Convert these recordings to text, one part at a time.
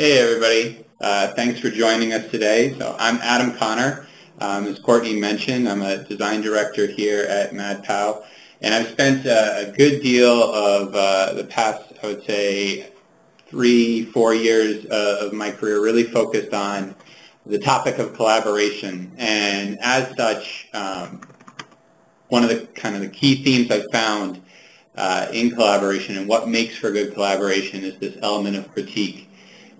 Hey everybody, thanks for joining us today. So I'm Adam Connor. As Courtney mentioned, I'm a design director here at Mad Pow, and I've spent a good deal of the past, I would say, 3-4 years of my career really focused on the topic of collaboration. And as such, one of the key themes I've found in collaboration and what makes for good collaboration is this element of critique.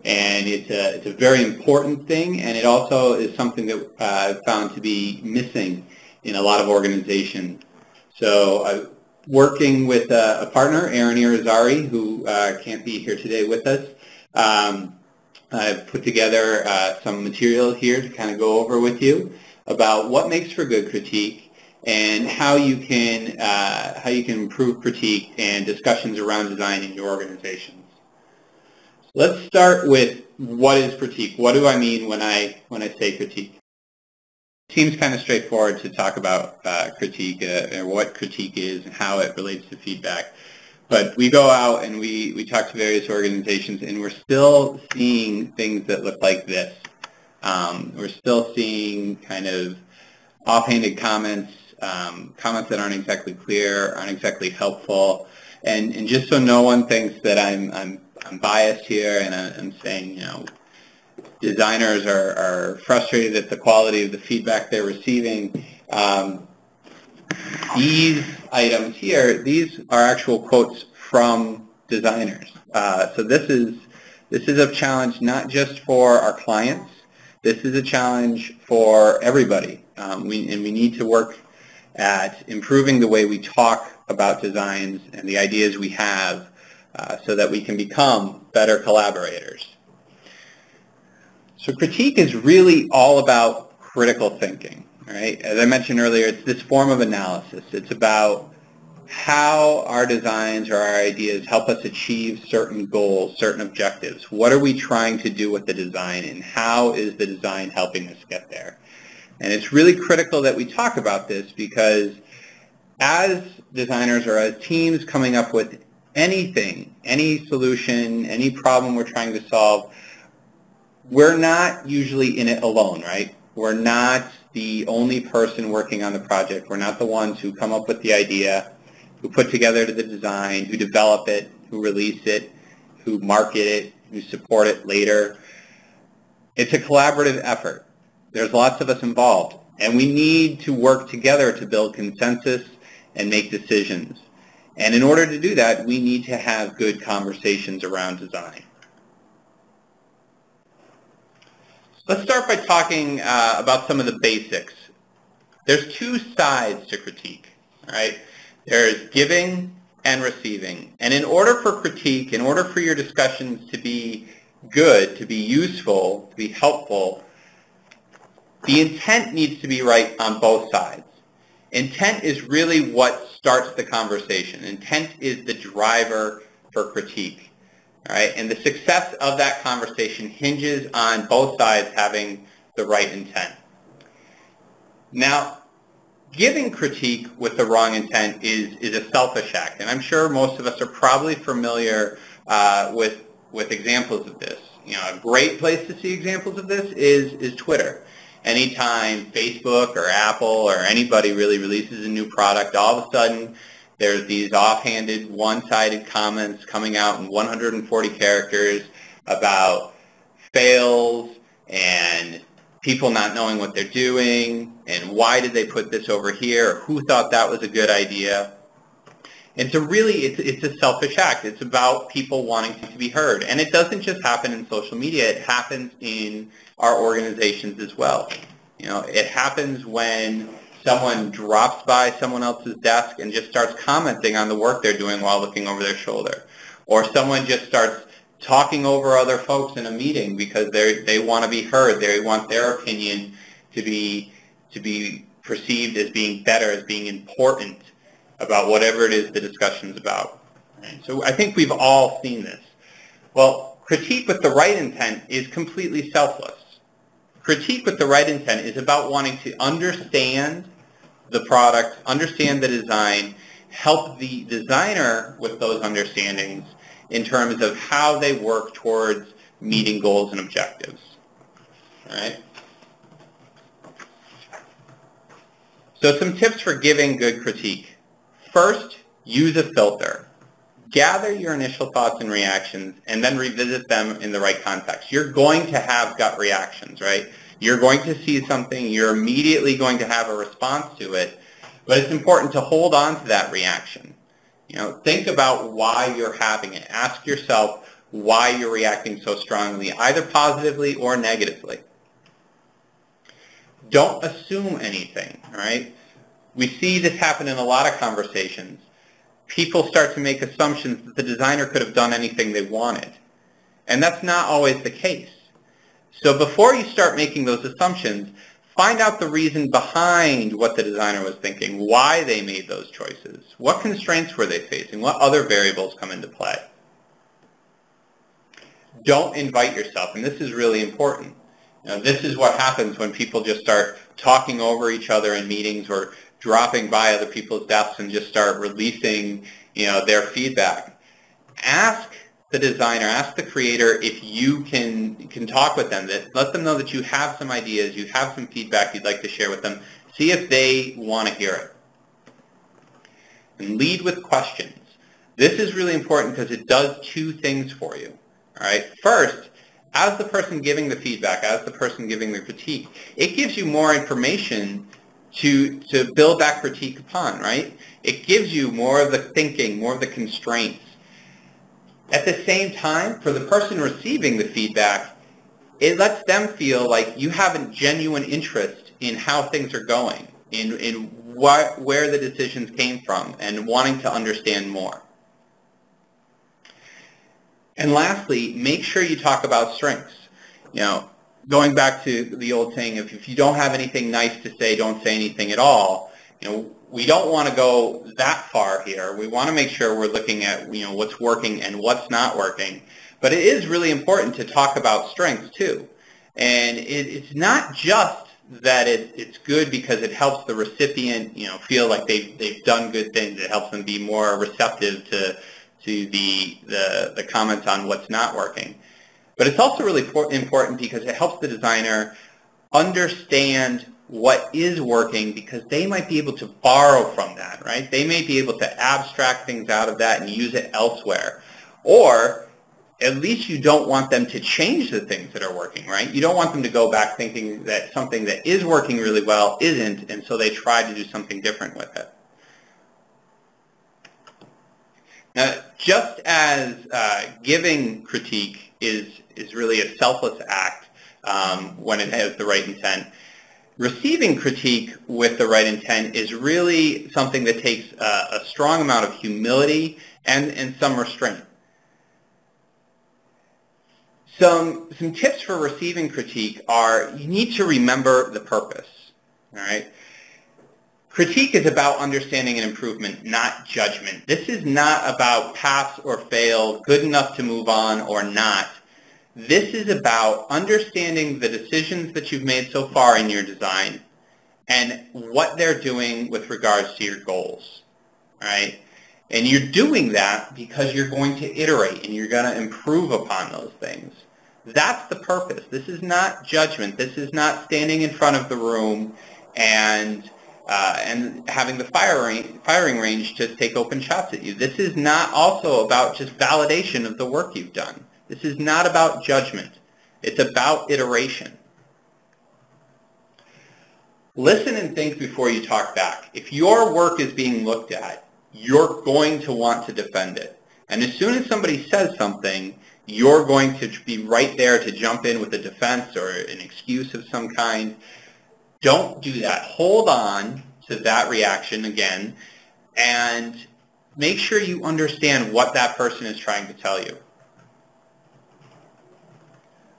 And it's a very important thing, and it also is something that I've found to be missing in a lot of organizations. So I'm working with a partner, Aaron Irizarry, who can't be here today with us. I've put together some material here to kind of go over with you about what makes for good critique and how you can improve critique and discussions around design in your organizations. Let's start with what is critique. What do I mean when I say critique? It seems kind of straightforward to talk about critique or what critique is and how it relates to feedback. But we go out and we talk to various organizations, and we're still seeing things that look like this. We're still seeing kind of offhanded comments, comments that aren't exactly clear, aren't exactly helpful. And just so no one thinks that I'm biased here and I'm saying, designers are frustrated at the quality of the feedback they're receiving. These items here, these are actual quotes from designers. So this is a challenge not just for our clients. This is a challenge for everybody. We need to work at improving the way we talk about designs and the ideas we have so that we can become better collaborators. So critique is really all about critical thinking, right? As I mentioned earlier, it's this form of analysis. It's about how our designs or our ideas help us achieve certain goals, certain objectives. What are we trying to do with the design, and how is the design helping us get there? And it's really critical that we talk about this because as designers or as teams coming up with anything, any solution, any problem we're trying to solve, we're not usually in it alone, right? We're not the only person working on the project. We're not the ones who come up with the idea, who put together the design, who develop it, who release it, who market it, who support it later. It's a collaborative effort. There's lots of us involved, and we need to work together to build consensus and make decisions. And in order to do that, we need to have good conversations around design. Let's start by talking about some of the basics. There's two sides to critique, right? There's giving and receiving. And in order for critique, in order for your discussions to be good, to be useful, to be helpful, the intent needs to be right on both sides. Intent is really what starts the conversation. Intent is the driver for critique. All right? And the success of that conversation hinges on both sides having the right intent. Now, giving critique with the wrong intent is a selfish act. And I'm sure most of us are probably familiar with examples of this. A great place to see examples of this is Twitter. Anytime Facebook or Apple or anybody really releases a new product, all of a sudden there's these offhanded, one-sided comments coming out in 140 characters about fails and people not knowing what they're doing and why did they put this over here, or who thought that was a good idea. And so really it's a selfish act. It's about people wanting to be heard. And it doesn't just happen in social media. It happens in our organizations as well. It happens when someone drops by someone else's desk and just starts commenting on the work they're doing while looking over their shoulder. Or someone just starts talking over other folks in a meeting because they want to be heard. They want their opinion to be perceived as being better, as being important about whatever it is the discussion's about. Right? So I think we've all seen this. Well, critique with the right intent is completely selfless. Critique with the right intent is about wanting to understand the product, understand the design, help the designer with those understandings in terms of how they work towards meeting goals and objectives. All right? So some tips for giving good critique. First, use a filter. Gather your initial thoughts and reactions and then revisit them in the right context. You're going to have gut reactions, right? You're going to see something, you're immediately going to have a response to it, but it's important to hold on to that reaction. Think about why you're having it. Ask yourself why you're reacting so strongly, either positively or negatively. Don't assume anything, all right? We see this happen in a lot of conversations. People start to make assumptions that the designer could have done anything they wanted. And that's not always the case. So before you start making those assumptions, find out the reason behind what the designer was thinking, why they made those choices, what constraints were they facing, what other variables come into play. Don't invite yourself, and this is really important. This is what happens when people just start talking over each other in meetings or dropping by other people's desks and just start releasing, their feedback. Ask the designer, ask the creator if you can talk with them. Let them know that you have some ideas, you have some feedback you'd like to share with them. See if they want to hear it. And lead with questions. This is really important because it does two things for you. All right. First, as the person giving the feedback, as the person giving the critique, it gives you more information to build that critique upon, right? It gives you more of the thinking, more of the constraints. At the same time, for the person receiving the feedback, it lets them feel like you have a genuine interest in how things are going, in where the decisions came from, and wanting to understand more. And lastly, make sure you talk about strengths. Going back to the old saying, if you don't have anything nice to say, don't say anything at all. We don't want to go that far here. We want to make sure we're looking at what's working and what's not working. But it is really important to talk about strengths too. And it's not just that it's good because it helps the recipient feel like they've done good things. It helps them be more receptive to the comments on what's not working. But it's also really important because it helps the designer understand what is working, because they might be able to borrow from that, right? They may be able to abstract things out of that and use it elsewhere. Or at least you don't want them to change the things that are working, right? You don't want them to go back thinking that something that is working really well isn't, and so they try to do something different with it. Now, just as giving critique is really a selfless act when it has the right intent, receiving critique with the right intent is really something that takes a strong amount of humility and some restraint. Some tips for receiving critique are, you need to remember the purpose, all right? Critique is about understanding and improvement, not judgment. This is not about pass or fail, good enough to move on or not. This is about understanding the decisions that you've made so far in your design and what they're doing with regards to your goals, right? And you're doing that because you're going to iterate and you're going to improve upon those things. That's the purpose. This is not judgment. This is not standing in front of the room and having the firing range to take open shots at you. This is not also about just validation of the work you've done. This is not about judgment. It's about iteration. Listen and think before you talk back. If your work is being looked at, you're going to want to defend it. And as soon as somebody says something, you're going to be right there to jump in with a defense or an excuse of some kind. Don't do that. Hold on to that reaction again and make sure you understand what that person is trying to tell you.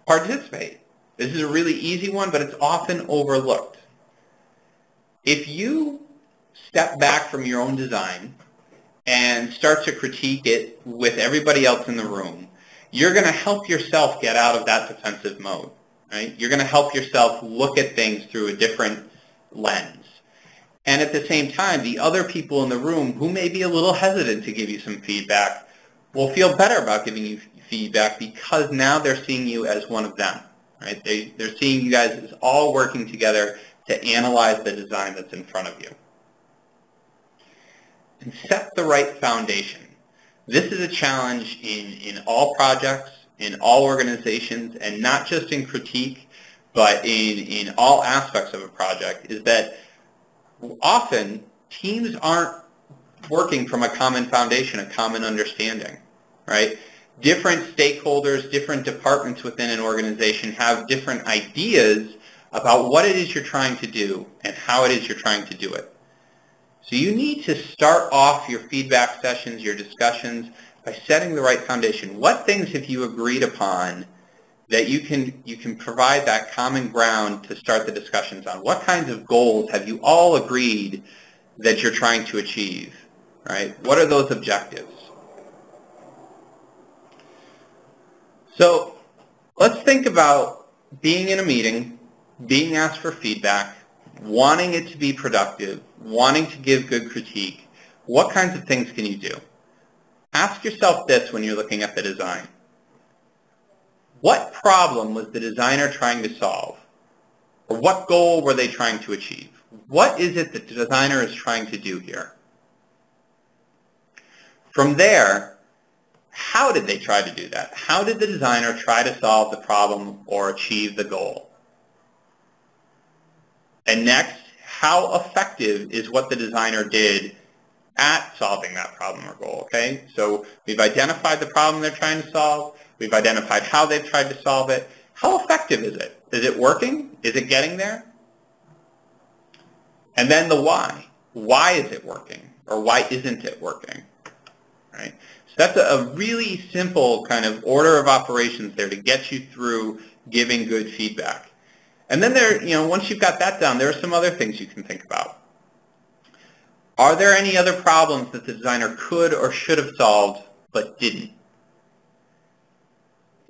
Participate. This is a really easy one, but it's often overlooked. If you step back from your own design and start to critique it with everybody else in the room, you're going to help yourself get out of that defensive mode, right? You're going to help yourself look at things through a different lens. And at the same time, the other people in the room who may be a little hesitant to give you some feedback will feel better about giving you feedback because now they're seeing you as one of them, right? They're seeing you guys as all working together to analyze the design that's in front of you. And set the right foundation. This is a challenge in all projects, in all organizations, and not just in critique, but in all aspects of a project, is that often teams aren't working from a common foundation, a common understanding, right? Different stakeholders, different departments within an organization have different ideas about what it is you're trying to do and how it is you're trying to do it. So you need to start off your feedback sessions, your discussions, by setting the right foundation. What things have you agreed upon that you can provide that common ground to start the discussions on? What kinds of goals have you all agreed that you're trying to achieve, right? What are those objectives? So let's think about being in a meeting, being asked for feedback, wanting it to be productive, wanting to give good critique. What kinds of things can you do? Ask yourself this when you're looking at the design. What problem was the designer trying to solve? Or what goal were they trying to achieve? What is it that the designer is trying to do here? From there, how did they try to do that? How did the designer try to solve the problem or achieve the goal? And next, how effective is what the designer did at solving that problem or goal, okay? So we've identified the problem they're trying to solve. We've identified how they've tried to solve it. How effective is it? Is it working? Is it getting there? And then the why. Why is it working? Or why isn't it working? Right? So that's a really simple kind of order of operations there to get you through giving good feedback. And then once you've got that down, there are some other things you can think about. Are there any other problems that the designer could or should have solved but didn't?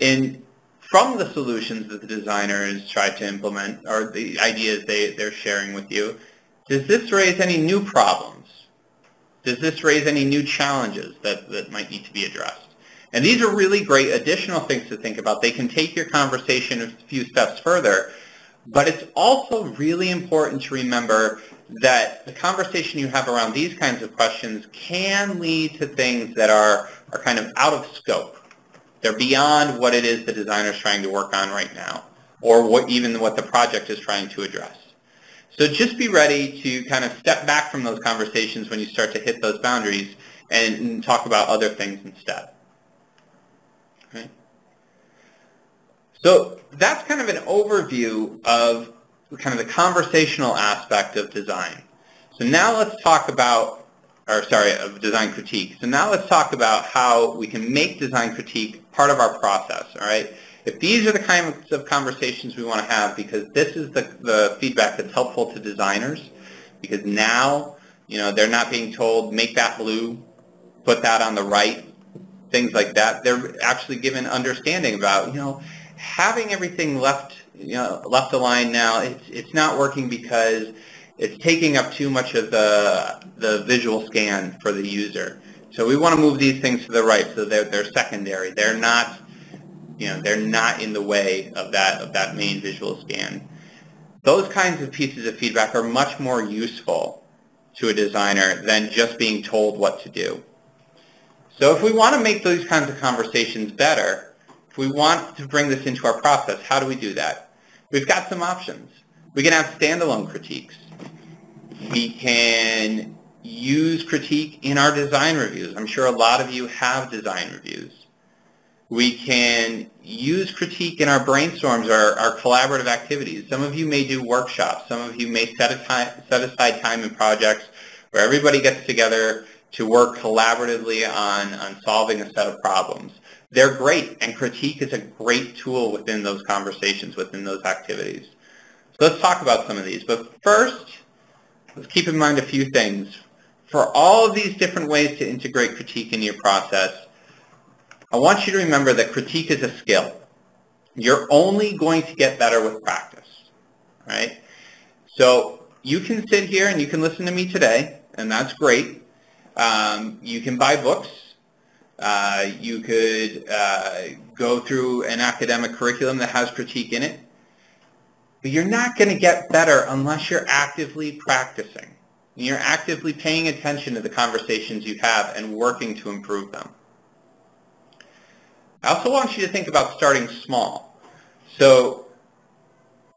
And from the solutions that the designers tried to implement, or the ideas they're sharing with you, does this raise any new problems? Does this raise any new challenges that might need to be addressed? And these are really great additional things to think about. They can take your conversation a few steps further, but it's also really important to remember that the conversation you have around these kinds of questions can lead to things that are kind of out of scope. They're beyond what it is the designer is trying to work on right now, or even what the project is trying to address. So just be ready to kind of step back from those conversations when you start to hit those boundaries and talk about other things instead. Okay. So that's kind of an overview of kind of the conversational aspect of design. So now let's talk about, of design critique. So now let's talk about how we can make design critique part of our process, all right? If these are the kinds of conversations we want to have, because this is the feedback that's helpful to designers, because now, they're not being told, make that blue, put that on the right, things like that. They're actually given understanding about, having everything left aligned now, it's not working because it's taking up too much of the visual scan for the user. So we want to move these things to the right so they're secondary. They're not, they're not in the way of that main visual scan. Those kinds of pieces of feedback are much more useful to a designer than just being told what to do. So if we want to make those kinds of conversations better, if we want to bring this into our process, how do we do that? We've got some options. We can have standalone critiques. We can use critique in our design reviews. I'm sure a lot of you have design reviews. We can use critique in our brainstorms, our collaborative activities. Some of you may do workshops. Some of you may set aside time in projects where everybody gets together to work collaboratively on solving a set of problems. They're great, and critique is a great tool within those conversations, within those activities. So let's talk about some of these. But first, let's keep in mind a few things. For all of these different ways to integrate critique into your process, I want you to remember that critique is a skill. You're only going to get better with practice, right? So you can sit here and you can listen to me today, and that's great. You can buy books. You could go through an academic curriculum that has critique in it. But you're not going to get better unless you're actively practicing. You're actively paying attention to the conversations you have and working to improve them. I also want you to think about starting small. So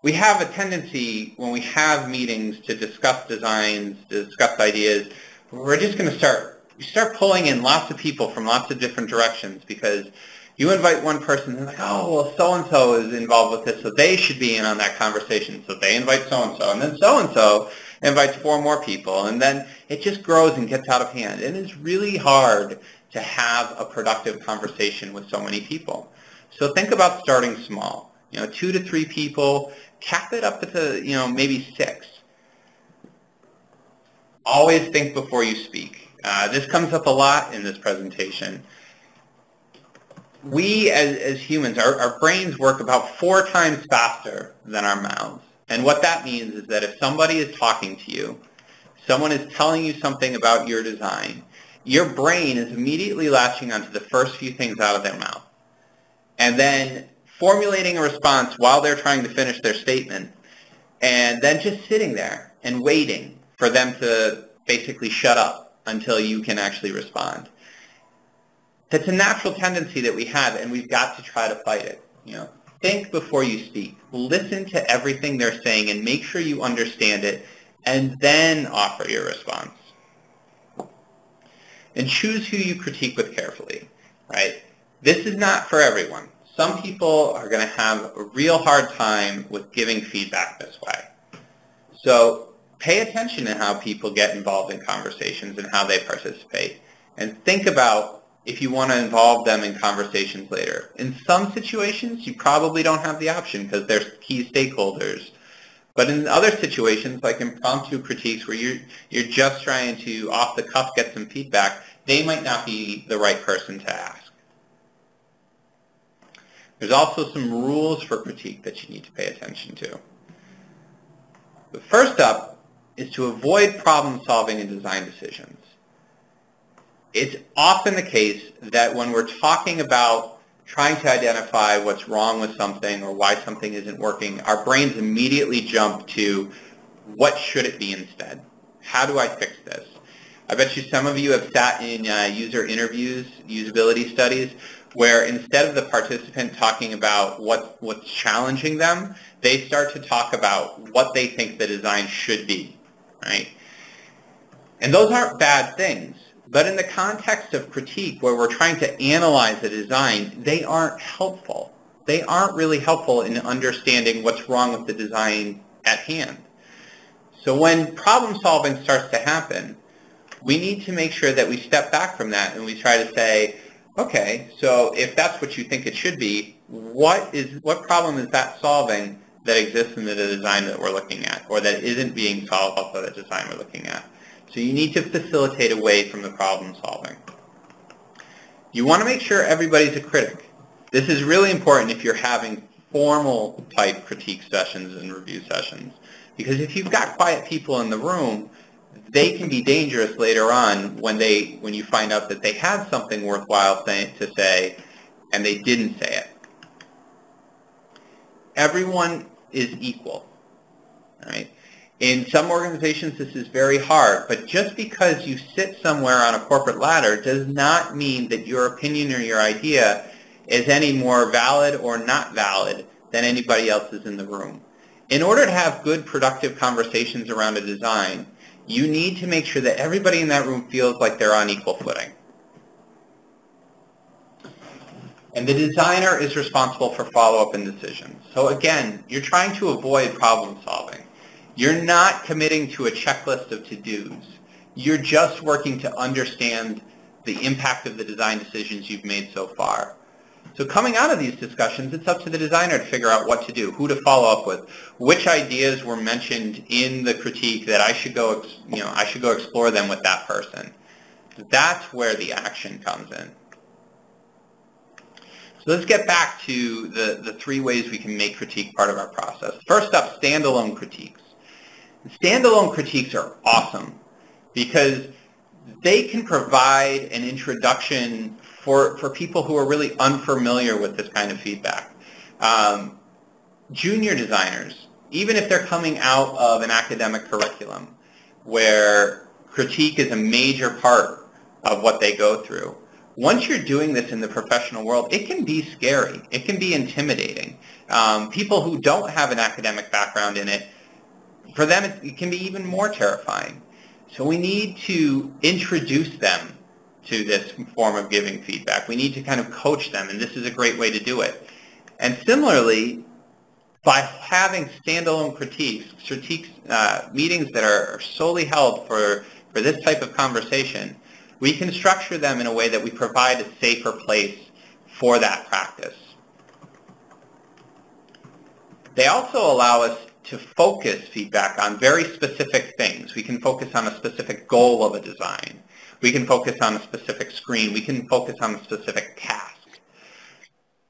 we have a tendency when we have meetings to discuss designs, to discuss ideas, we're just going to start pulling in lots of people from lots of different directions because you invite one person, they're like, oh, well, so-and-so is involved with this, so they should be in on that conversation. So they invite so-and-so, and then so-and-so invites 4 more people, and then it just grows and gets out of hand. And it's really hard to have a productive conversation with so many people. So think about starting small. 2 to 3 people, cap it up to, maybe 6. Always think before you speak. This comes up a lot in this presentation. We, as humans, our brains work about 4 times faster than our mouths. And what that means is that if somebody is talking to you, someone is telling you something about your design, your brain is immediately latching onto the first few things out of their mouth. And then formulating a response while they're trying to finish their statement, and then just sitting there and waiting for them to basically shut up until you can actually respond. That's a natural tendency that we have, and we've got to try to fight it. Think before you speak. Listen to everything they're saying and make sure you understand it, and then offer your response. And choose who you critique with carefully, right? This is not for everyone. Some people are going to have a real hard time with giving feedback this way. So pay attention to how people get involved in conversations and how they participate. And think about if you want to involve them in conversations later. In some situations, you probably don't have the option because they're key stakeholders. But in other situations, like impromptu critiques where you're just trying to, off the cuff, get some feedback, they might not be the right person to ask. There's also some rules for critique that you need to pay attention to. The first up is to avoid problem solving in design decisions. It's often the case that when we're talking about trying to identify what's wrong with something or why something isn't working, our brains immediately jump to what should it be instead? How do I fix this? I bet you some of you have sat in user interviews, usability studies, where instead of the participant talking about what's challenging them, they start to talk about what they think the design should be, right? And those aren't bad things. But in the context of critique, where we're trying to analyze a design, they aren't helpful. They aren't really helpful in understanding what's wrong with the design at hand. So when problem solving starts to happen, we need to make sure that we step back from that and we try to say, okay, so if that's what you think it should be, what problem is that solving that exists in the design that we're looking at, or that isn't being solved by the design we're looking at? So you need to facilitate away from the problem solving. You want to make sure everybody's a critic. This is really important if you're having formal type critique sessions and review sessions. Because if you've got quiet people in the room, they can be dangerous later on when you find out that they had something worthwhile to say and they didn't say it. Everyone is equal, right? In some organizations, this is very hard, but just because you sit somewhere on a corporate ladder does not mean that your opinion or your idea is any more valid or not valid than anybody else's in the room. In order to have good, productive conversations around a design, you need to make sure that everybody in that room feels like they're on equal footing. And the designer is responsible for follow-up and decisions. So again, you're trying to avoid problem solving. You're not committing to a checklist of to-dos. You're just working to understand the impact of the design decisions you've made so far. So coming out of these discussions, it's up to the designer to figure out what to do, who to follow up with, which ideas were mentioned in the critique that I should go explore them with that person. That's where the action comes in. So let's get back to the 3 ways we can make critique part of our process. First up, standalone critiques. Standalone critiques are awesome because they can provide an introduction for people who are really unfamiliar with this kind of feedback. Junior designers, even if they're coming out of an academic curriculum where critique is a major part of what they go through, once you're doing this in the professional world, it can be scary. It can be intimidating. People who don't have an academic background in it, for them it can be even more terrifying. So we need to introduce them to this form of giving feedback. We need to kind of coach them, and this is a great way to do it. And similarly, by having standalone critiques, meetings that are solely held for this type of conversation, we can structure them in a way that we provide a safer place for that practice. They also allow us to focus feedback on very specific things. We can focus on a specific goal of a design. We can focus on a specific screen. We can focus on a specific task.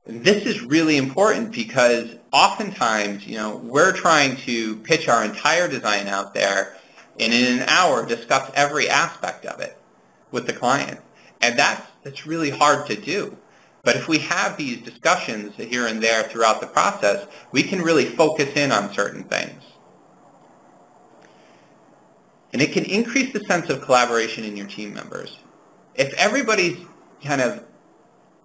And this is really important because oftentimes, we're trying to pitch our entire design out there and in an hour discuss every aspect of it with the client. And that's really hard to do. But if we have these discussions here and there throughout the process, we can really focus in on certain things. And it can increase the sense of collaboration in your team members. If everybody's kind of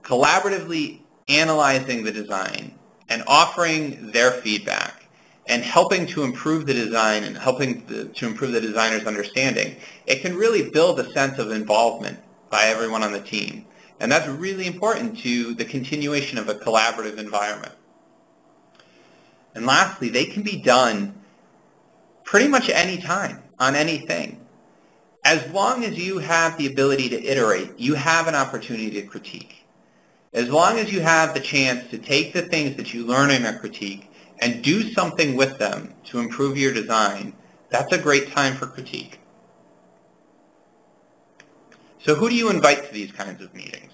collaboratively analyzing the design and offering their feedback and helping to improve the design and helping to improve the designer's understanding, it can really build a sense of involvement by everyone on the team. And that's really important to the continuation of a collaborative environment. And lastly, they can be done pretty much any time on anything. As long as you have the ability to iterate, you have an opportunity to critique. As long as you have the chance to take the things that you learn in a critique and do something with them to improve your design, that's a great time for critique. So who do you invite to these kinds of meetings?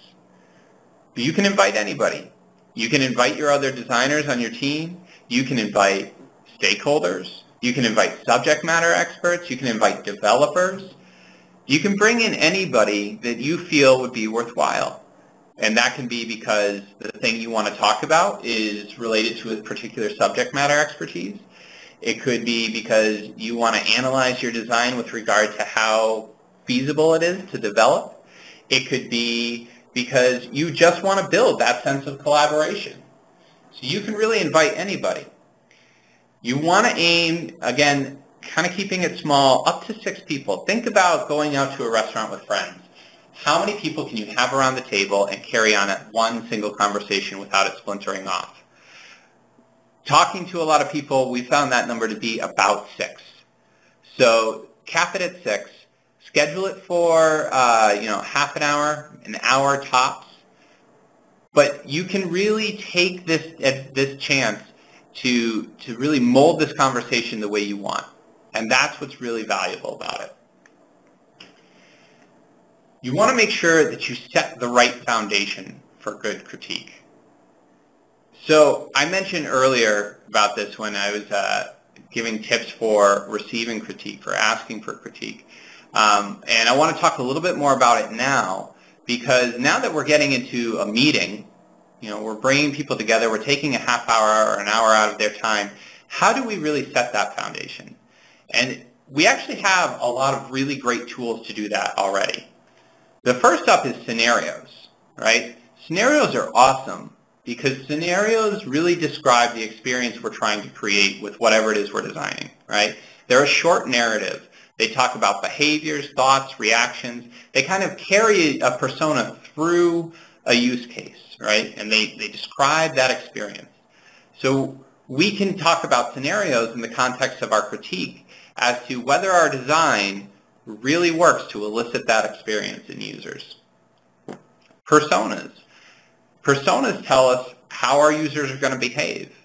You can invite anybody. You can invite your other designers on your team. You can invite stakeholders. You can invite subject matter experts. You can invite developers. You can bring in anybody that you feel would be worthwhile. And that can be because the thing you want to talk about is related to a particular subject matter expertise. It could be because you want to analyze your design with regard to how feasible it is to develop. It could be because you just want to build that sense of collaboration. So you can really invite anybody. You want to aim, again, kind of keeping it small, up to 6 people. Think about going out to a restaurant with friends. How many people can you have around the table and carry on at one single conversation without it splintering off? Talking to a lot of people, we found that number to be about 6. So cap it at 6. Schedule it for half an hour tops. But you can really take this chance to really mold this conversation the way you want. And that's what's really valuable about it. You want to make sure that you set the right foundation for good critique. So I mentioned earlier about this when I was giving tips for receiving critique, for asking for critique. And I want to talk a little bit more about it now, because now that we're getting into a meeting, we're bringing people together, we're taking a half hour or an hour out of their time. How do we really set that foundation? And we actually have a lot of really great tools to do that already. The first up is scenarios, right? Scenarios are awesome because scenarios really describe the experience we're trying to create with whatever it is we're designing, right? They're a short narrative. They talk about behaviors, thoughts, reactions. They kind of carry a persona through a use case, right? And they describe that experience. So we can talk about scenarios in the context of our critique as to whether our design really works to elicit that experience in users. Personas. Personas tell us how our users are going to behave.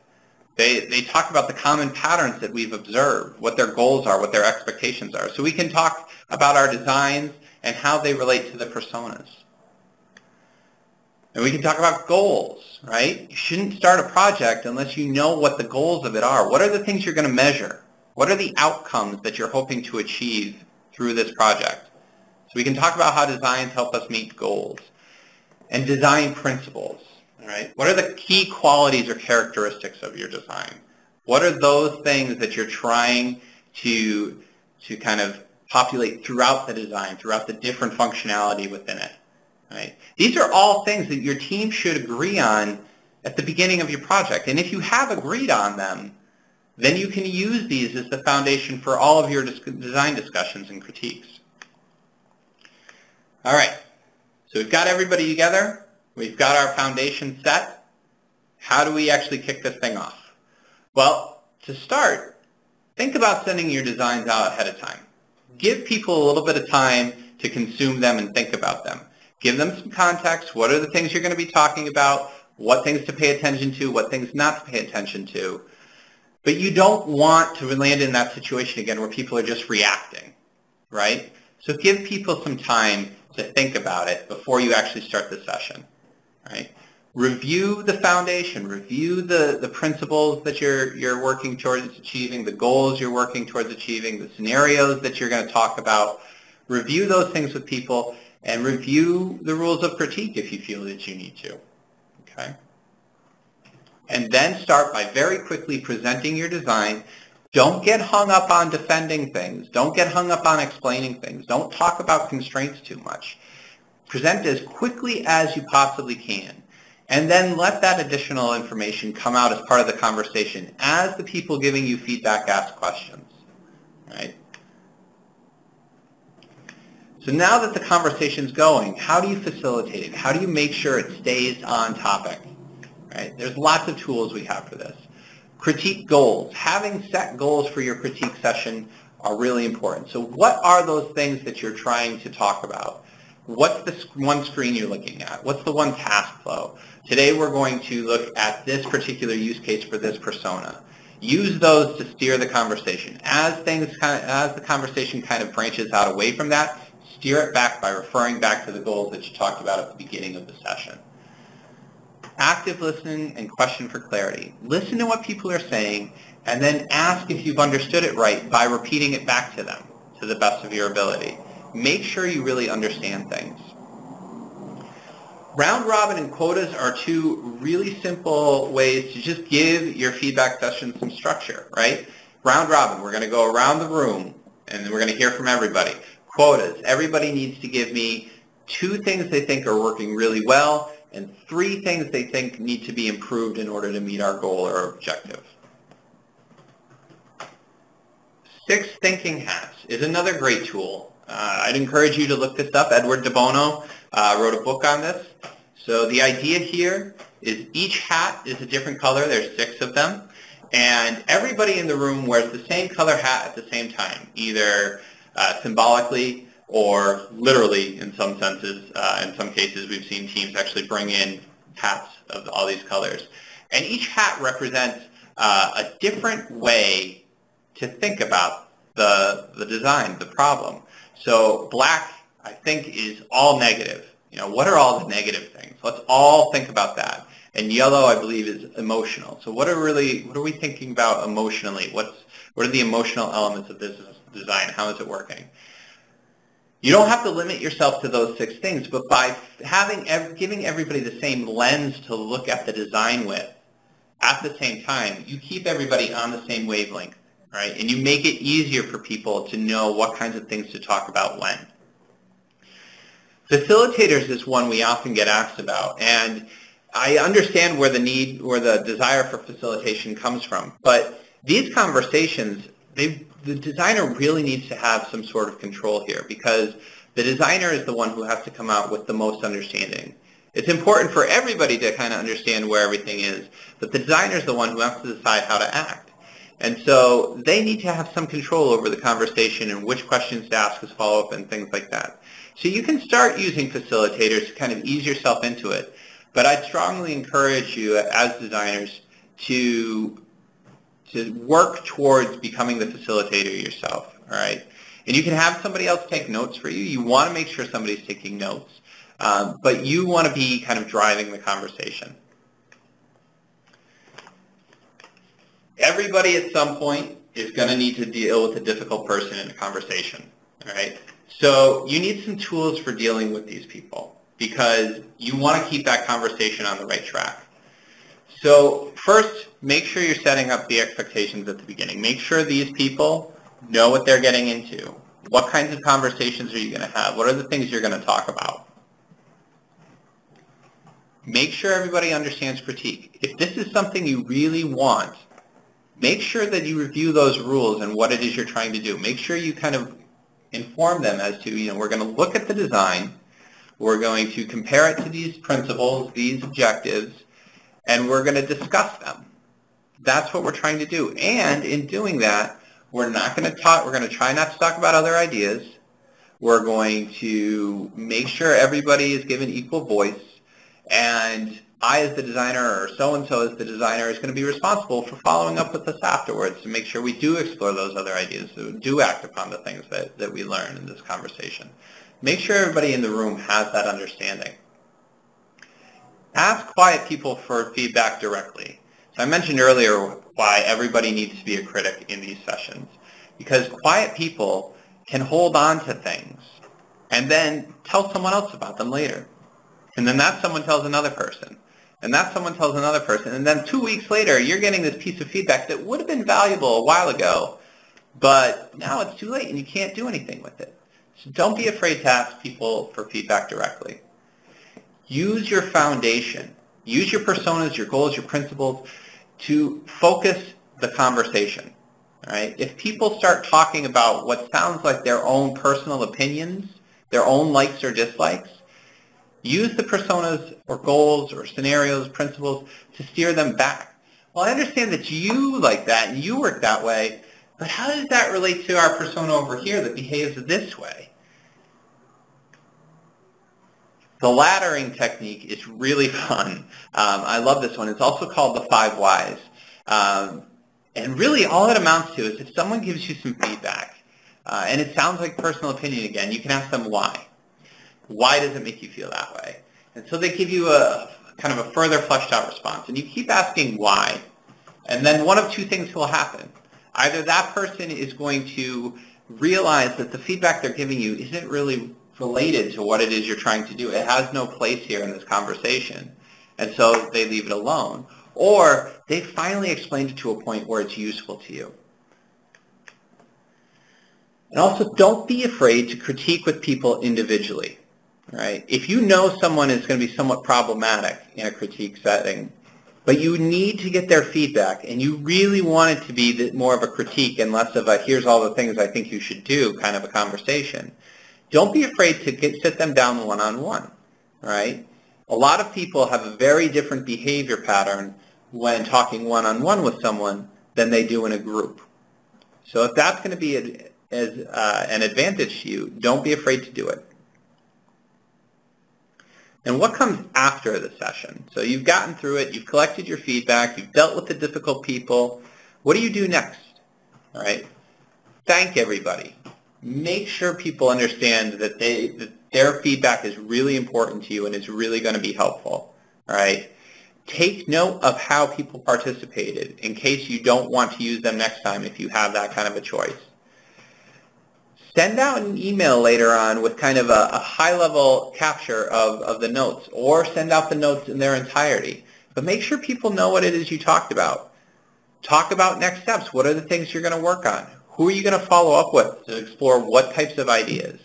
They talk about the common patterns that we've observed, what their goals are, what their expectations are. So we can talk about our designs and how they relate to the personas. And we can talk about goals, right? You shouldn't start a project unless you know what the goals of it are. What are the things you're going to measure? What are the outcomes that you're hoping to achieve through this project? So we can talk about how designs help us meet goals. and design principles. All right? What are the key qualities or characteristics of your design? What are those things that you're trying to kind of populate throughout the design, throughout the different functionality within it? Right? These are all things that your team should agree on at the beginning of your project. And if you have agreed on them, then you can use these as the foundation for all of your design discussions and critiques. All right, so we've got everybody together. We've got our foundation set. How do we actually kick this thing off? Well, to start, think about sending your designs out ahead of time. Give people a little bit of time to consume them and think about them. Give them some context. What are the things you're going to be talking about? What things to pay attention to? What things not to pay attention to? But you don't want to land in that situation again where people are just reacting, right? So give people some time to think about it before you actually start the session, right? Review the foundation. Review the principles that you're working towards achieving, the goals you're working towards achieving, the scenarios that you're going to talk about. Review those things with people and review the rules of critique if you feel that you need to, okay? And then start by very quickly presenting your design. Don't get hung up on defending things. Don't get hung up on explaining things. Don't talk about constraints too much. Present as quickly as you possibly can. And then let that additional information come out as part of the conversation as the people giving you feedback ask questions, right? So now that the conversation's going, how do you facilitate it? How do you make sure it stays on topic? Right? There's lots of tools we have for this. Critique goals. Having set goals for your critique session are really important. So what are those things that you're trying to talk about? What's the one screen you're looking at? What's the one task flow? Today we're going to look at this particular use case for this persona. Use those to steer the conversation. As the conversation kind of branches out away from that, steer it back by referring back to the goals that you talked about at the beginning of the session. Active listening and question for clarity. Listen to what people are saying and then ask if you've understood it right by repeating it back to them to the best of your ability. Make sure you really understand things. Round robin and quotas are two really simple ways to just give your feedback session some structure, right? Round robin, we're going to go around the room and we're going to hear from everybody. Quotas, everybody needs to give me 2 things they think are working really well and 3 things they think need to be improved in order to meet our goal or objective. 6 thinking hats is another great tool. I'd encourage you to look this up. Edward de Bono wrote a book on this. So the idea here is each hat is a different color. There's 6 of them. And everybody in the room wears the same color hat at the same time, either symbolically or literally in some senses. In some cases, we've seen teams actually bring in hats of all these colors. And each hat represents a different way to think about the design, the problem. So black, I think, is all negative. You know, what are all the negative things? Let's all think about that. And yellow, I believe, is emotional. So what are we thinking about emotionally? What are the emotional elements of this design? How is it working? You don't have to limit yourself to those 6 things, but by giving everybody the same lens to look at the design with, at the same time, you keep everybody on the same wavelength, right? And you make it easier for people to know what kinds of things to talk about when. Facilitators is one we often get asked about, and I understand where the desire for facilitation comes from, but these conversations, the designer really needs to have some sort of control here because the designer is the one who has to come out with the most understanding. It's important for everybody to kind of understand where everything is, but the designer is the one who has to decide how to act. And so they need to have some control over the conversation and which questions to ask as follow-up and things like that. So you can start using facilitators to kind of ease yourself into it, but I'd strongly encourage you as designers to work towards becoming the facilitator yourself, all right? And you can have somebody else take notes for you. You want to make sure somebody's taking notes, but you want to be kind of driving the conversation. Everybody at some point is going to need to deal with a difficult person in a conversation, all right? So you need some tools for dealing with these people. because you want to keep that conversation on the right track. So first, make sure you're setting up the expectations at the beginning. Make sure these people know what they're getting into. What kinds of conversations are you going to have? What are the things you're going to talk about? Make sure everybody understands critique. If this is something you really want, make sure that you review those rules and what it is you're trying to do. Make sure you kind of inform them as to, we're going to look at the design, we're going to compare it to these principles, these objectives, and we're going to discuss them. That's what we're trying to do. And in doing that, we're going to try not to talk about other ideas. We're going to make sure everybody is given equal voice, and I as the designer or so-and-so as the designer is going to be responsible for following up with us afterwards to make sure we do explore those other ideas, so do act upon the things that we learn in this conversation. Make sure everybody in the room has that understanding. Ask quiet people for feedback directly. So I mentioned earlier why everybody needs to be a critic in these sessions, because quiet people can hold on to things and then tell someone else about them later. And then that someone tells another person. And that someone tells another person. And then 2 weeks later, you're getting this piece of feedback that would have been valuable a while ago, but now it's too late and you can't do anything with it. So don't be afraid to ask people for feedback directly. Use your foundation. Use your personas, your goals, your principles to focus the conversation. All right? If people start talking about what sounds like their own personal opinions, their own likes or dislikes, use the personas or goals or scenarios, principles to steer them back. Well, I understand that you like that and you work that way, but how does that relate to our persona over here that behaves this way? The laddering technique is really fun. I love this one. It's also called the 5 whys. And really all it amounts to is if someone gives you some feedback, and it sounds like personal opinion again, you can ask them why. Why does it make you feel that way? And so they give you a kind of a further fleshed out response. And you keep asking why. And then one of two things will happen. Either that person is going to realize that the feedback they're giving you isn't really related to what it is you're trying to do. It has no place here in this conversation. And so they leave it alone. Or they finally explained it to a point where it's useful to you. And also, don't be afraid to critique with people individually. Right? If you know someone is going to be somewhat problematic in a critique setting, but you need to get their feedback, and you really want it to be more of a critique and less of a here's all the things I think you should do kind of a conversation, don't be afraid to sit them down one-on-one. Right? A lot of people have a very different behavior pattern when talking one-on-one with someone than they do in a group. So if that's going to be an advantage to you, don't be afraid to do it. And what comes after the session? So you've gotten through it, you've collected your feedback, you've dealt with the difficult people. What do you do next? All right. Thank everybody. Make sure people understand that their feedback is really important to you and is really going to be helpful. All right. Take note of how people participated in case you don't want to use them next time if you have that kind of a choice. Send out an email later on with kind of a high-level capture of the notes, or send out the notes in their entirety. But make sure people know what it is you talked about. Talk about next steps. What are the things you're going to work on? Who are you going to follow up with to explore what types of ideas?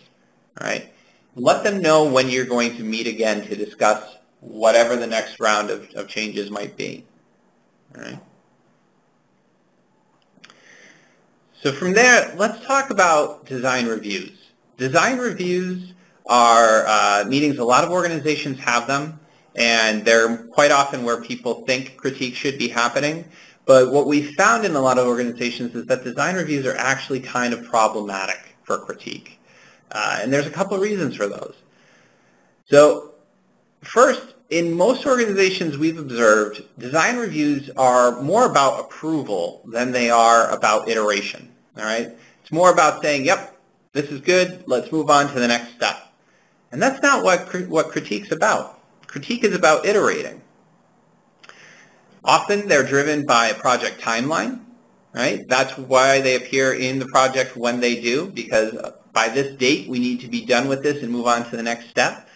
All right? Let them know when you're going to meet again to discuss whatever the next round of changes might be. All right? So from there, let's talk about design reviews. Design reviews are meetings, a lot of organizations have them, and they're quite often where people think critique should be happening. But what we found in a lot of organizations is that design reviews are actually kind of problematic for critique. And there's a couple of reasons for those. So first, in most organizations we've observed, design reviews are more about approval than they are about iteration. All right? It's more about saying, yep, this is good, let's move on to the next step. And that's not what critique's about. Critique is about iterating. Often they're driven by a project timeline, right? That's why they appear in the project when they do, because by this date we need to be done with this and move on to the next step.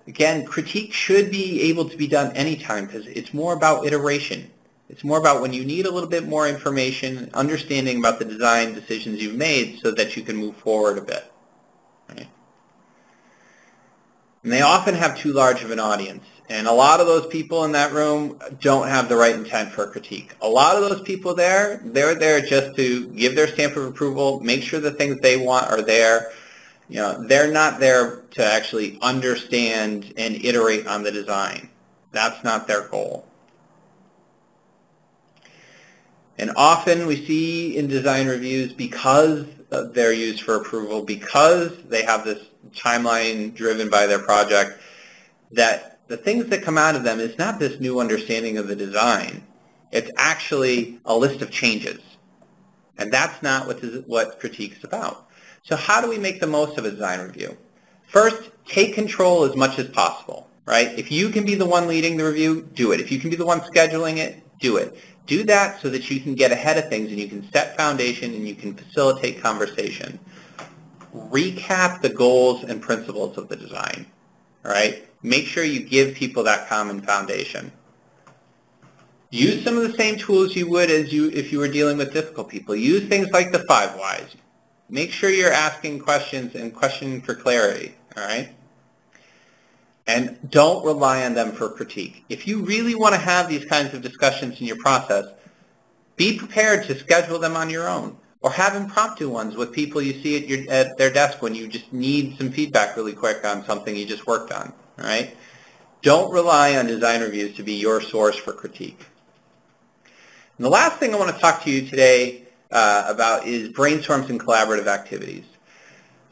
Again, critique should be able to be done anytime because it's more about iteration. It's more about when you need a little bit more information, understanding about the design decisions you've made so that you can move forward a bit. Right? And they often have too large of an audience. And a lot of those people in that room don't have the right intent for a critique. A lot of those people there, they're there just to give their stamp of approval, make sure the things they want are there. You know, they're not there to actually understand and iterate on the design. That's not their goal. And often we see in design reviews, because they're used for approval, because they have this timeline driven by their project, that the things that come out of them is not this new understanding of the design. It's actually a list of changes. And that's not what critique is about. So how do we make the most of a design review? First, take control as much as possible, right? If you can be the one leading the review, do it. If you can be the one scheduling it, do it. Do that so that you can get ahead of things and you can set foundation and you can facilitate conversation. Recap the goals and principles of the design, all right? Make sure you give people that common foundation. Use some of the same tools you would if you were dealing with difficult people. Use things like the 5 whys. Make sure you're asking questions and questioning for clarity, all right? And don't rely on them for critique. If you really want to have these kinds of discussions in your process, be prepared to schedule them on your own or have impromptu ones with people you see at their desk when you just need some feedback really quick on something you just worked on, all right? Don't rely on design reviews to be your source for critique. And the last thing I want to talk to you today about is brainstorms and collaborative activities.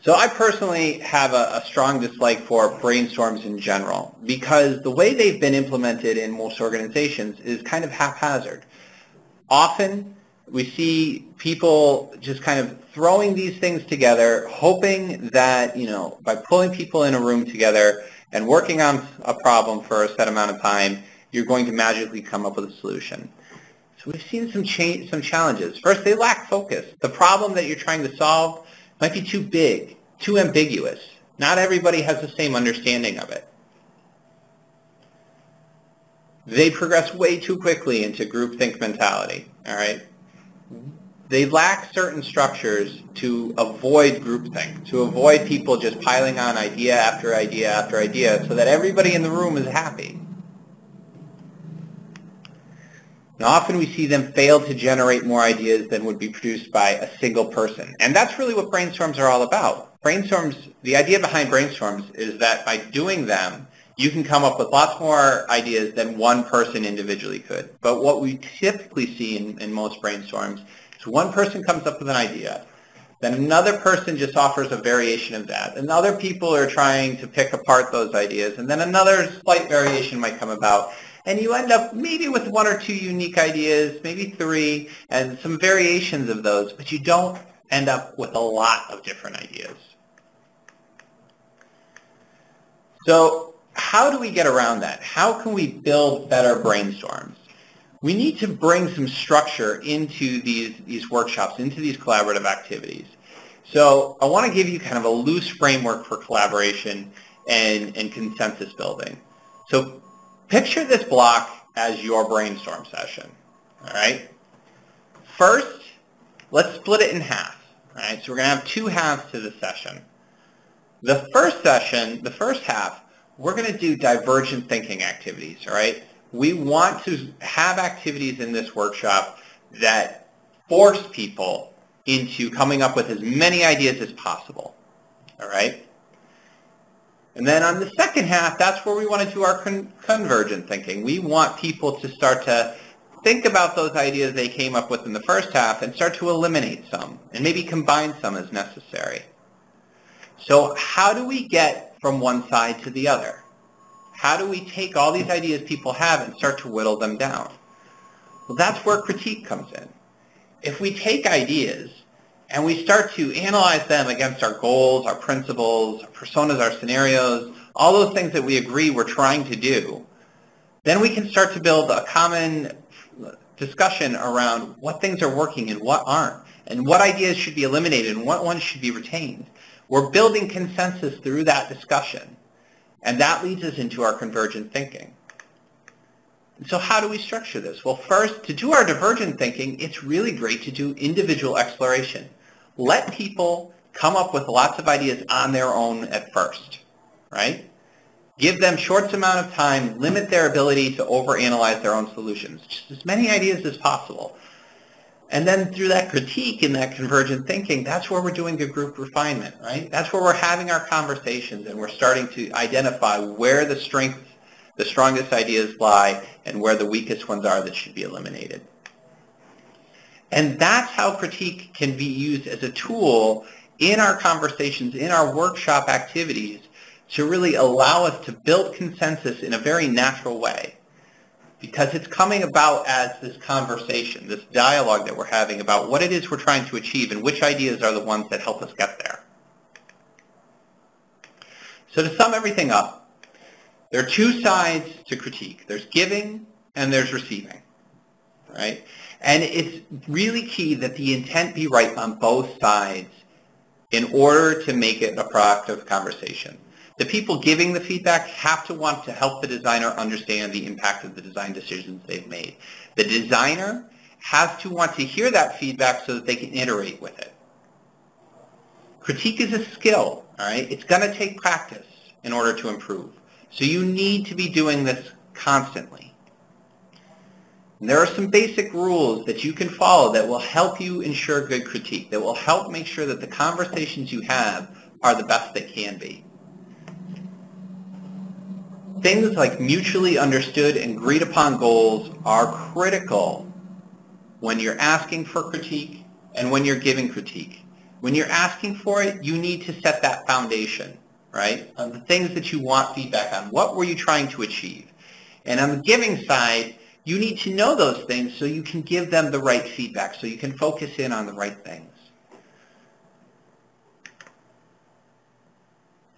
So I personally have a strong dislike for brainstorms in general because the way they've been implemented in most organizations is kind of haphazard. Often we see people just kind of throwing these things together, hoping that, you know, by pulling people in a room together and working on a problem for a set amount of time, you're going to magically come up with a solution. So we've seen some challenges. First, they lack focus. The problem that you're trying to solve might be too big, too ambiguous. Not everybody has the same understanding of it. They progress way too quickly into groupthink mentality, all right? They lack certain structures to avoid groupthink, to avoid people just piling on idea after idea after idea so that everybody in the room is happy. And often we see them fail to generate more ideas than would be produced by a single person. And that's really what brainstorms are all about. Brainstorms, the idea behind brainstorms is that by doing them, you can come up with lots more ideas than one person individually could. But what we typically see in most brainstorms is one person comes up with an idea, then another person just offers a variation of that, and other people are trying to pick apart those ideas, and then another slight variation might come about. And you end up maybe with 1 or 2 unique ideas, maybe 3, and some variations of those, but you don't end up with a lot of different ideas. So how do we get around that? How can we build better brainstorms? We need to bring some structure into these workshops, into these collaborative activities. So I want to give you kind of a loose framework for collaboration and consensus building. So picture this block as your brainstorm session, all right? First, let's split it in half, all right? So we're going to have 2 halves to the session. The first session, the first half, we're going to do divergent thinking activities, all right? We want to have activities in this workshop that force people into coming up with as many ideas as possible, all right? And then on the second half, that's where we want to do our convergent thinking. We want people to start to think about those ideas they came up with in the first half and start to eliminate some and maybe combine some as necessary. So how do we get from one side to the other? How do we take all these ideas people have and start to whittle them down? Well, that's where critique comes in. If we take ideas and we start to analyze them against our goals, our principles, our personas, our scenarios, all those things that we agree we're trying to do, then we can start to build a common discussion around what things are working and what aren't, and what ideas should be eliminated and what ones should be retained. We're building consensus through that discussion. And that leads us into our convergent thinking. And so how do we structure this? Well, first, to do our divergent thinking, it's really great to do individual exploration. Let people come up with lots of ideas on their own at first, right? Give them short amount of time, limit their ability to overanalyze their own solutions, just as many ideas as possible. And then through that critique and that convergent thinking, that's where we're doing a group refinement, right? That's where we're having our conversations and we're starting to identify where the strongest ideas lie and where the weakest ones are that should be eliminated. And that's how critique can be used as a tool in our conversations, in our workshop activities, to really allow us to build consensus in a very natural way. Because it's coming about as this conversation, this dialogue that we're having about what it is we're trying to achieve and which ideas are the ones that help us get there. So to sum everything up, there are two sides to critique. There's giving and there's receiving, right? And it's really key that the intent be right on both sides in order to make it a productive conversation. The people giving the feedback have to want to help the designer understand the impact of the design decisions they've made. The designer has to want to hear that feedback so that they can iterate with it. Critique is a skill, all right? It's going to take practice in order to improve. So you need to be doing this constantly. And there are some basic rules that you can follow that will help you ensure good critique, that will help make sure that the conversations you have are the best they can be. Things like mutually understood and agreed upon goals are critical when you're asking for critique and when you're giving critique. When you're asking for it, you need to set that foundation, right? On the things that you want feedback on. What were you trying to achieve? And on the giving side, you need to know those things so you can give them the right feedback, so you can focus in on the right things.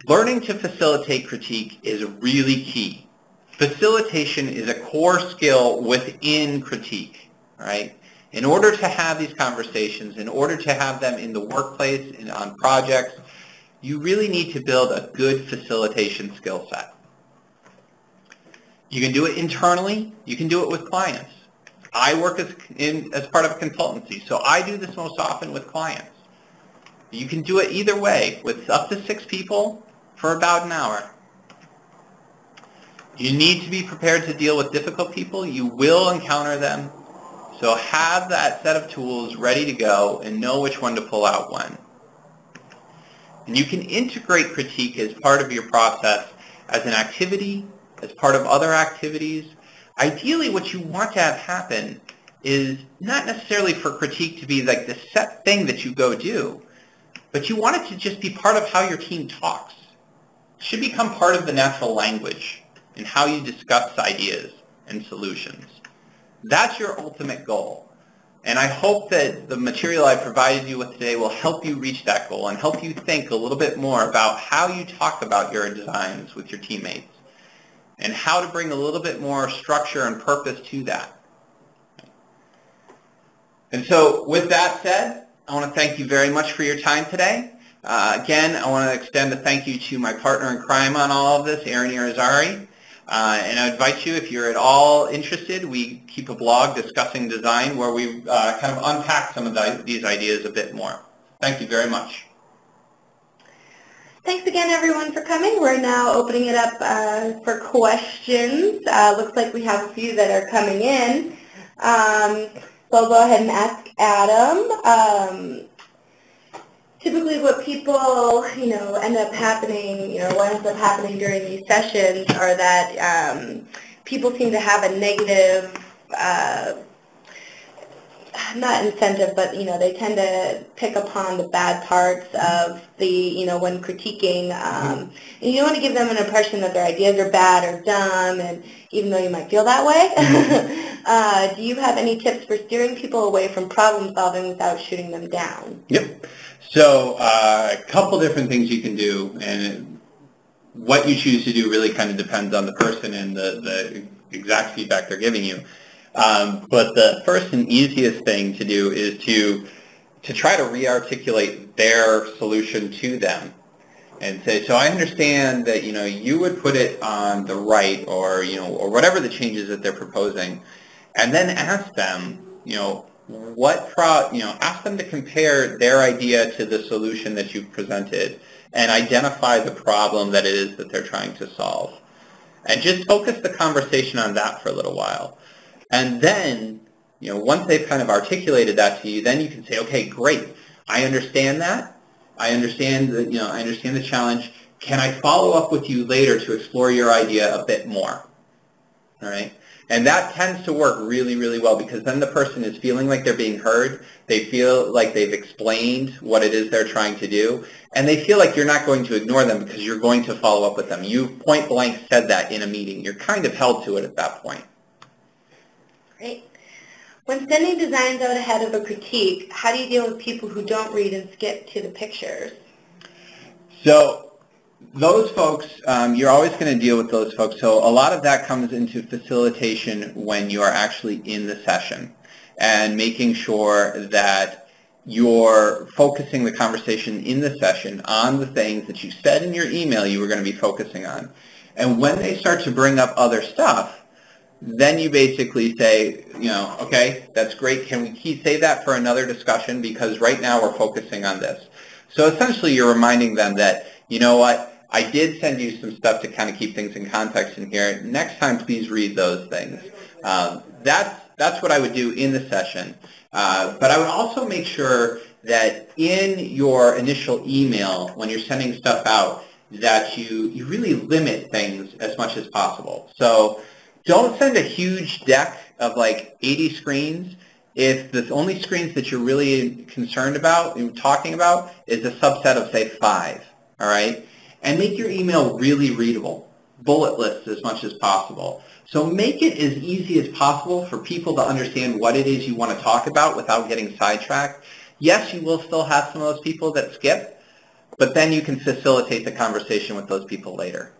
Learning to facilitate critique is really key. Facilitation is a core skill within critique, right? In order to have these conversations, in order to have them in the workplace and on projects, you really need to build a good facilitation skill set. You can do it internally, you can do it with clients. I work as part of a consultancy, so I do this most often with clients. You can do it either way, with up to 6 people, for about an hour. You need to be prepared to deal with difficult people. You will encounter them. So have that set of tools ready to go and know which one to pull out when. And you can integrate critique as part of your process as an activity, as part of other activities. Ideally, what you want to have happen is not necessarily for critique to be like the set thing that you go do, but you want it to just be part of how your team talks. Should become part of the natural language in how you discuss ideas and solutions. That's your ultimate goal. And I hope that the material I provided you with today will help you reach that goal and help you think a little bit more about how you talk about your designs with your teammates and how to bring a little bit more structure and purpose to that. And so with that said, I want to thank you very much for your time today. Again, I want to extend a thank you to my partner in crime on all of this, Aaron Irizarry. And I invite you, if you're at all interested, we keep a blog discussing design where we kind of unpack some of these ideas a bit more. Thank you very much. Thanks again, everyone, for coming. We're now opening it up for questions. Looks like we have a few that are coming in. So I'll go ahead and ask Adam. Typically what people, end up happening, what ends up happening during these sessions are that people seem to have a negative, not incentive, but, they tend to pick upon the bad parts of the, when critiquing, and you don't want to give them an impression that their ideas are bad or dumb, and even though you might feel that way. Do you have any tips for steering people away from problem solving without shooting them down? Yep. So a couple different things you can do, and what you choose to do really kind of depends on the person and the exact feedback they're giving you. But the first and easiest thing to do is to try to re-articulate their solution to them and say, so I understand that, you would put it on the right, or, or whatever the changes that they're proposing, and then ask them, ask them to compare their idea to the solution that you've presented and identify the problem that it is that they're trying to solve. And just focus the conversation on that for a little while. And then, once they've kind of articulated that to you, then you can say, okay, great, I understand that. I understand the challenge. Can I follow up with you later to explore your idea a bit more? All right? And that tends to work really, really well, because then the person is feeling like they're being heard. They feel like they've explained what it is they're trying to do. And they feel like you're not going to ignore them because you're going to follow up with them. You point blank said that in a meeting. You're kind of held to it at that point. Great. When sending designs out ahead of a critique, how do you deal with people who don't read and skip to the pictures? So those folks, you're always going to deal with those folks. So a lot of that comes into facilitation when you are actually in the session and making sure that you're focusing the conversation in the session on the things that you said in your email you were going to be focusing on. And when they start to bring up other stuff, then you basically say, okay, that's great. Can we save that for another discussion? Because right now we're focusing on this. So essentially you're reminding them that, you know what, I did send you some stuff to kind of keep things in context in here. Next time, please read those things. That's what I would do in the session. But I would also make sure that in your initial email, when you're sending stuff out, that you really limit things as much as possible. So don't send a huge deck of like 80 screens if the only screens that you're really concerned about and talking about is a subset of, say, 5, all right? And make your email really readable, bullet lists as much as possible. So make it as easy as possible for people to understand what it is you want to talk about without getting sidetracked. Yes, you will still have some of those people that skip, but then you can facilitate the conversation with those people later.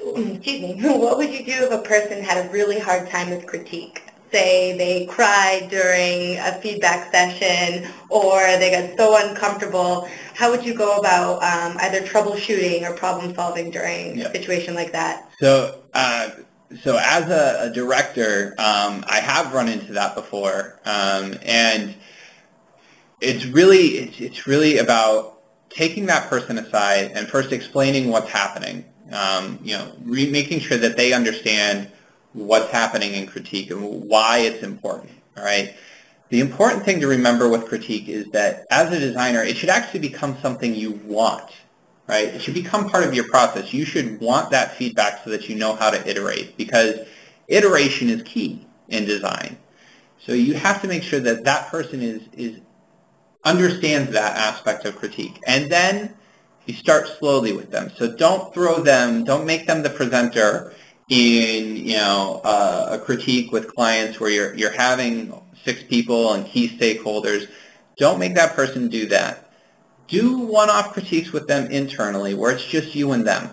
Excuse me. What would you do if a person had a really hard time with critique? Say they cried during a feedback session or they got so uncomfortable. How would you go about either troubleshooting or problem solving during a situation like that? So as a director, I have run into that before, and it's really about taking that person aside and first explaining what's happening. Making sure that they understand what's happening in critique and why it's important, all right? The important thing to remember with critique is that as a designer, it should actually become something you want, right? It should become part of your process. You should want that feedback so that you know how to iterate, because iteration is key in design. So you have to make sure that that person understands that aspect of critique. And then you start slowly with them. So don't make them the presenter in a critique with clients where you're having 6 people and key stakeholders. Don't make that person do that. Do one-off critiques with them internally where it's just you and them.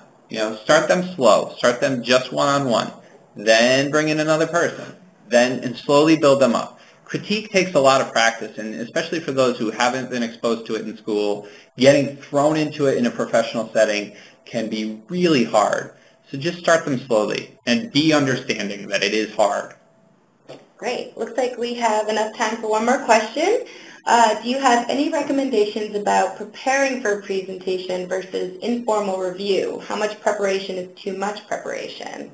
Start them slow. Start them just one-on-one. Then bring in another person. And slowly build them up. Critique takes a lot of practice, and especially for those who haven't been exposed to it in school, getting thrown into it in a professional setting can be really hard. So just start them slowly and be understanding that it is hard. Great. Looks like we have enough time for one more question. Do you have any recommendations about preparing for a presentation versus informal review? How much preparation is too much preparation?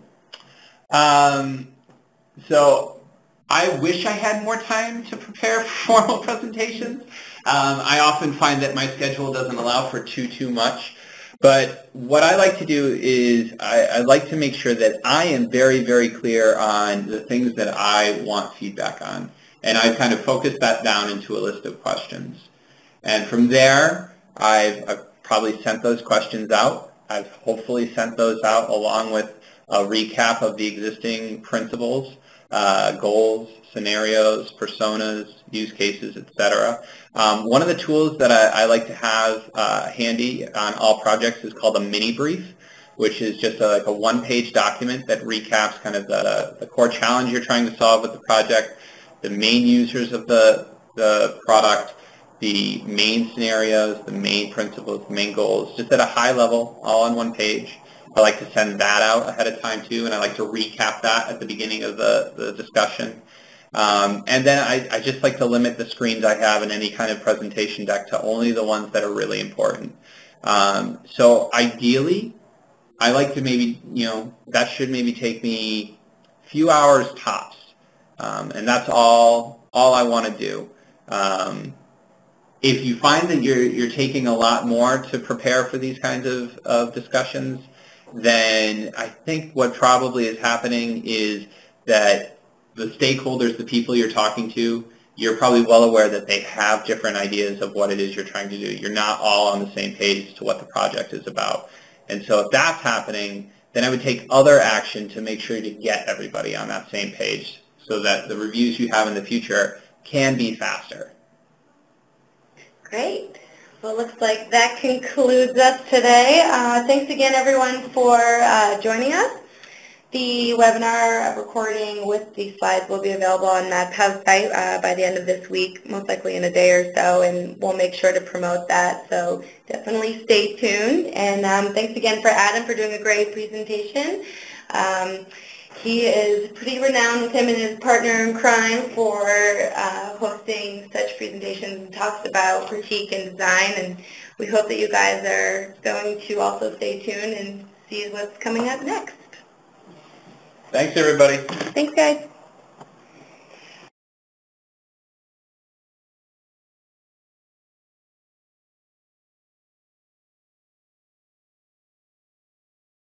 So I wish I had more time to prepare for formal presentations. I often find that my schedule doesn't allow for too much. But what I like to do is I like to make sure that I am very, very clear on the things that I want feedback on. And I kind of focus that down into a list of questions. And from there, I've probably sent those questions out. I've hopefully sent those out along with a recap of the existing principles, goals, scenarios, personas, use cases, etc. One of the tools that I like to have handy on all projects is called a mini brief, which is just like a one-page document that recaps kind of the core challenge you're trying to solve with the project, the main users of the product, the main scenarios, the main principles, the main goals, just at a high level, all on one page. I like to send that out ahead of time too, and I like to recap that at the beginning of the discussion. And then I just like to limit the screens I have in any kind of presentation deck to only the ones that are really important. So ideally, I like to maybe, that should maybe take me a few hours tops. And that's all I want to do. If you find that you're taking a lot more to prepare for these kinds of discussions, then I think what probably is happening is that the stakeholders, the people you're talking to, you're probably well aware that they have different ideas of what it is you're trying to do. You're not all on the same page to what the project is about. And so if that's happening, then I would take other action to make sure to get everybody on that same page so that the reviews you have in the future can be faster. Great. Well, it looks like that concludes us today. Thanks again, everyone, for joining us. The webinar recording with these slides will be available on Mad Pow's site by the end of this week, most likely in a day or so, and we'll make sure to promote that. So definitely stay tuned. And thanks again for Adam for doing a great presentation. He is pretty renowned with him and his partner in crime for hosting such presentations and talks about critique and design. And we hope that you guys are going to also stay tuned and see what's coming up next. Thanks, everybody. Thanks, guys.